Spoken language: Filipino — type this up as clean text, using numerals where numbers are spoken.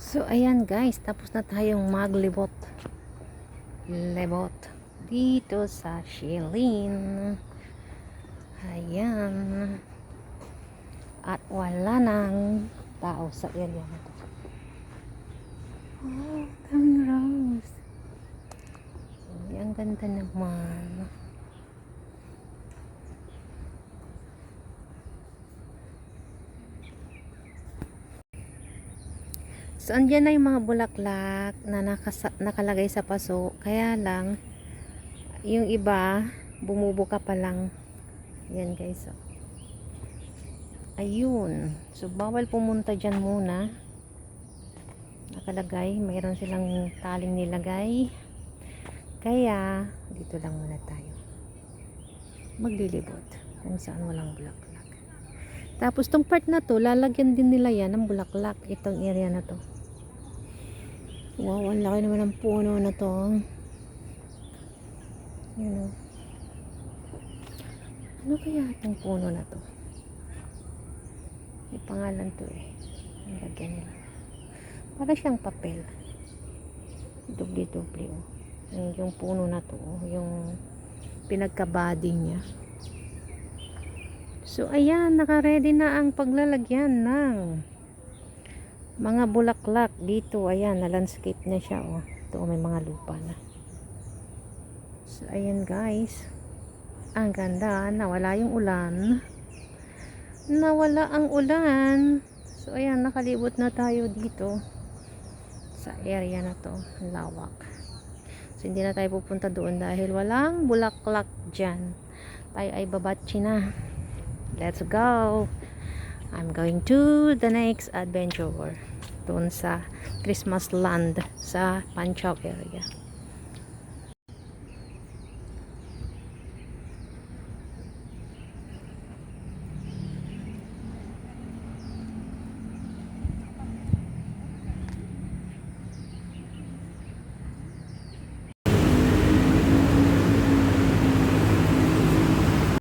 So ayan guys, tapos na tayong maglibot dito sa Shilin. Ayan. At wala nang tao sa area na to. Oh, daming rose. Ay, ang ganda naman. So, andyan na yung mga bulaklak na nakalagay sa paso. Kaya lang, yung iba, bumubuka pa lang. Yan guys. So. Ayun. So, bawal pumunta dyan muna. Nakalagay. Mayroon silang taling nilagay. Kaya, dito lang muna tayo. Maglilibot. Kung saan walang bulaklak. Tapos, tong part na to, lalagyan din nila yan ng bulaklak. Itong area na to. Wow, ang laki naman ng puno na to. Yun o. Ano kaya itong puno na to? May pangalan to eh. Ang lagyan nila. Para siyang papel. Dubli-dubli o. Yung puno na to. Yung pinagka-body niya. So, ayan. Naka-ready na ang paglalagyan ng mga bulaklak dito. Ayan, na-landscape na siya. Oh. Ito, may mga lupa na. So, ayan guys. Ang ganda. Nawala yung ulan. Nawala ang ulan. So, ayan, nakalibot na tayo dito. Sa area na to. Lawak. So, hindi na tayo pupunta doon dahil walang bulaklak dyan. Tayo ay babatsi na. Let's go! I'm going to the next adventure doon sa Christmas land sa Panchaw area.